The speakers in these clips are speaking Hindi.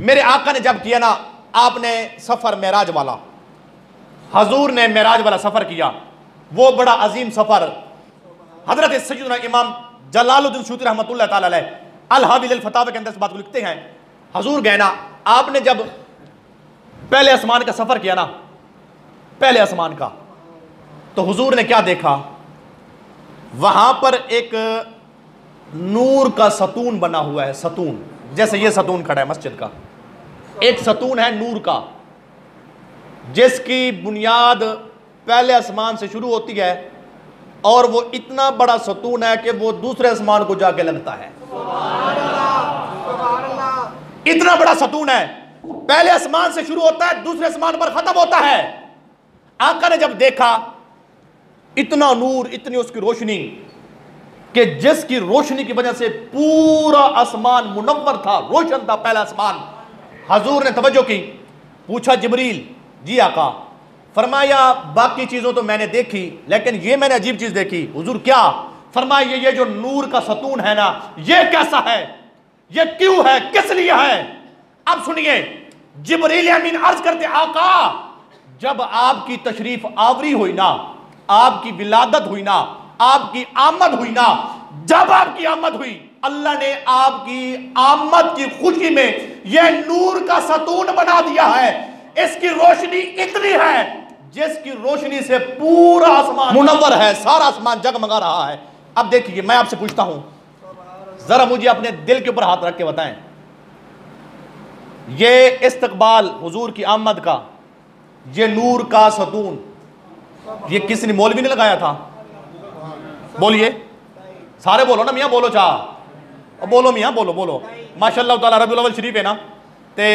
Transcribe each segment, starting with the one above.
मेरे आका ने जब किया ना, आपने सफर मेराज वाला, हजूर ने मेराज वाला सफर किया, वो बड़ा अजीम सफर। हजरत सैयदना इमाम जलालुद्दीन सूती रहमतुल्लाह ताला अलैह अल हाविल अल फतावा के अंदर इस बात को लिखते हैं, हजूर गए ना, आपने जब पहले आसमान का सफर किया ना, पहले आसमान का, तो हुजूर ने क्या देखा, वहां पर एक नूर का सतून बना हुआ है। सतून जैसे ये सतून खड़ा है मस्जिद का, एक सतून है नूर का, जिसकी बुनियाद पहले आसमान से शुरू होती है और वो इतना बड़ा सतून है कि वो दूसरे आसमान को जाके लगता है। इतना बड़ा सतून है, पहले आसमान से शुरू होता है, दूसरे आसमान पर खत्म होता है। आका ने जब देखा इतना नूर, इतनी उसकी रोशनी, कि जिसकी रोशनी की वजह से पूरा आसमान मुनव्वर था, रोशन था पहला आसमान। हजूर ने तवज्जो की, पूछा जिब्रील, जी आका। फरमाया बाकी चीजों तो मैंने देखी, लेकिन ये मैंने अजीब चीज देखी। हुजूर क्या? फरमाया ये जो नूर का सतून है ना, ये कैसा है, ये क्यों है, किस लिए है? अब सुनिए, जिब्रील अमीन अर्ज करते, आका जब आपकी तशरीफ आवरी हुई ना, आपकी विलादत हुई ना, आपकी आमद हुई ना, जब आपकी आमद हुई, अल्लाह ने आपकी आमद की खुशी में यह नूर का सतून बना दिया है। इसकी रोशनी इतनी है जिसकी रोशनी से पूरा आसमान मुनव्वर है, सारा आसमान जगमगा रहा है। अब देखिए, मैं आपसे पूछता हूं, जरा मुझे अपने दिल के ऊपर हाथ रख के बताएं, ये इस्तकबाल हुजूर की आमद का, ये नूर का सतून, ये किसने, मौलवी ने लगाया था? बोलिए, सारे बोलो ना मियाँ, बोलो चाह, बोलो मियाँ, बोलो बोलो। माशाअल्लाह ताला रबीउल अव्वल शरीफ है ना, ते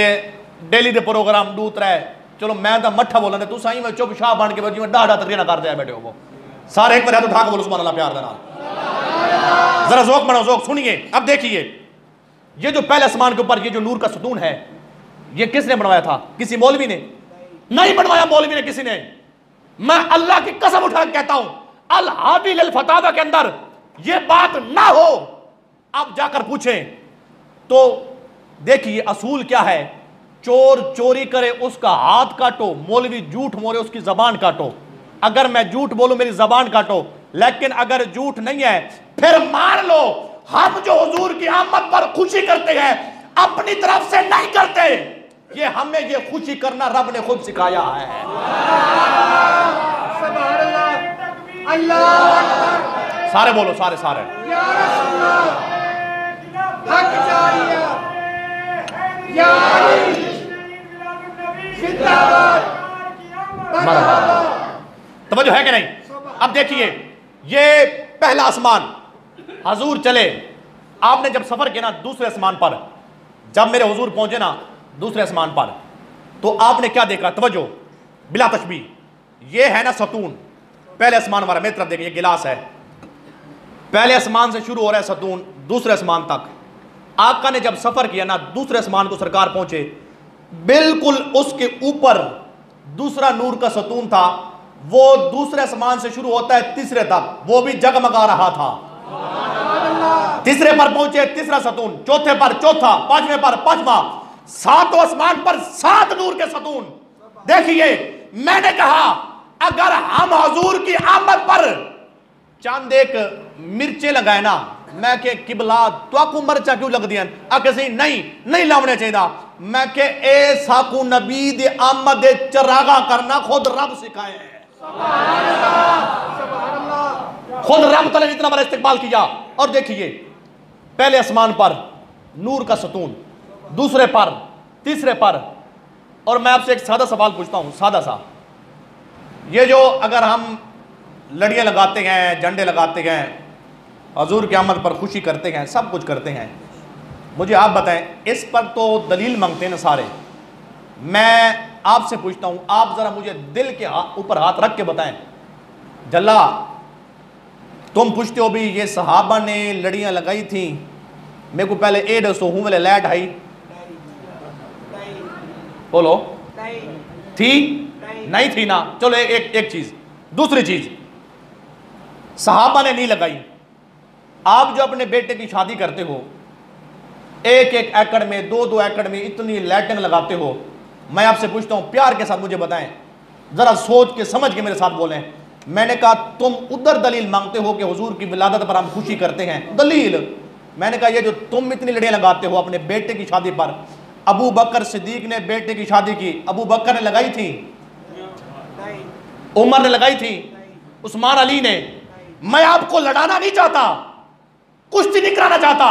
डेली दे प्रोग्राम दूत रहे। चलो मैं तो मट्ठा बोलना, तू साई में चुप शाह बन के बजी में डाढ़ा तकरीर ना करते बैठे हो। वो सारे एक बार तो उठा के बोलो सुभान अल्लाह प्यार देना, जरा ज़ौक़ बनाओ, ज़ौक़। सुनिए, अब देखिए, ये जो पहले आसमान के ऊपर ये जो नूर का सतून है, ये किसने बनवाया था? किसी मौलवी ने नहीं बनवाया, मौलवी ने किसी ने। मैं अल्लाह की कसम उठा के कहता हूं, अल हाविल अल फतावा के अंदर ये बात ना हो, आप जाकर पूछें तो देखिए असूल क्या है। चोर चोरी करे उसका हाथ काटो, मौलवी झूठ बोले उसकी जबान काटो। अगर मैं झूठ बोलूं मेरी जबान काटो, लेकिन अगर झूठ नहीं है फिर मान लो हम जो हुजूर की आमद पर खुशी करते हैं अपनी तरफ से नहीं करते, ये हमें ये खुशी करना रब ने खुद सिखाया है। सारे बोलो, सारे सारे तवज्जो है कि नहीं? अब देखिए, ये पहला आसमान, हजूर चले, आपने जब सफर किया ना दूसरे आसमान पर, जब मेरे हुजूर पहुंचे ना दूसरे आसमान पर, तो आपने क्या देखा? तवज्जो बिला तशबीह, ये है ना सतून, पहले आसमान वाला, मेरी तरफ देखिए, ये गिलास है, पहले आसमान से शुरू हो रहा है सतून दूसरे आसमान तक। आका ने जब सफर किया ना दूसरे आसमान को सरकार पहुंचे, बिल्कुल उसके ऊपर दूसरा नूर का सतून था, वो दूसरे आसमान से शुरू होता है तीसरे तक, वो भी जगमगा रहा था। तीसरे पर पहुंचे तीसरा सतून, चौथे पर चौथा, पांचवें पर पांचवा, सातों आसमान पर सात नूर के सतून। देखिए, मैंने कहा अगर हम हुजूर की आमद पर चंद एक मिर्चे लगाए ना, मैं के किबला तो मरचा क्यों लग दिया? आके सही नहीं नहीं लावने चाहिए। मैं के ए साकू नबी दे आमद दे चरागा करना खुद रब सिखाए हैं। खुद रब तआला ने इतना बड़ा इस्तेकबाल किया। और देखिए, पहले आसमान पर नूर का सतून, दूसरे पर, तीसरे पर। और मैं आपसे एक सादा सवाल पूछता हूं, सादा सा, ये जो अगर हम लड़ियां लगाते हैं, झंडे लगाते हैं, हजूर की आमद पर खुशी करते हैं, सब कुछ करते हैं, मुझे आप बताएं, इस पर तो दलील मांगते हैं ना सारे। मैं आपसे पूछता हूं, आप जरा मुझे दिल के ऊपर हाथ रख के बताएं, जल्ला तुम पूछते हो भी ये सहाबा ने लड़ियां लगाई थी, मेरे को पहले ए दसो हूं वाले लैट आई, बोलो थी नहीं थी ना? चलो एक चीज, दूसरी चीज, सहाबा ने नहीं लगाई। आप जो अपने बेटे की शादी करते हो, एक एक एकड़ में, दो दो एकड़ में इतनी लाइटिंग लगाते हो। मैं आपसे पूछता हूं, प्यार के साथ मुझे बताएं, जरा सोच के समझ के मेरे साथ बोलें। मैंने कहा तुम उधर दलील मांगते हो कि हुजूर की विलादत पर हम खुशी करते हैं, दलील। मैंने कहा ये जो तुम इतनी लड़ियां लगाते हो अपने बेटे की शादी पर, अबू बकर सिद्दीक ने बेटे की शादी की, अबू बकर ने लगाई थी, उमर ने लगाई थी, उस्मान अली ने। मैं आपको लड़ाना नहीं चाहता, कुश्ती नहीं कराना चाहता,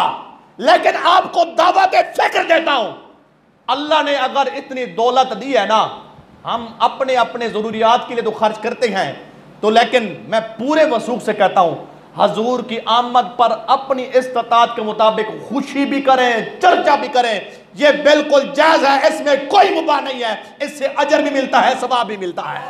लेकिन आपको दावत फिक्र देता हूं। अल्लाह ने अगर इतनी दौलत दी है ना, हम अपने अपने जरूरियात के लिए तो खर्च करते हैं, तो लेकिन मैं पूरे वसूख से कहता हूं, हजूर की आमद पर अपनी इस्तात के मुताबिक खुशी भी करें, चर्चा भी करें, यह बिल्कुल जायज है, इसमें कोई मुबाह नहीं है, इससे अजर भी मिलता है, सवाब भी मिलता है।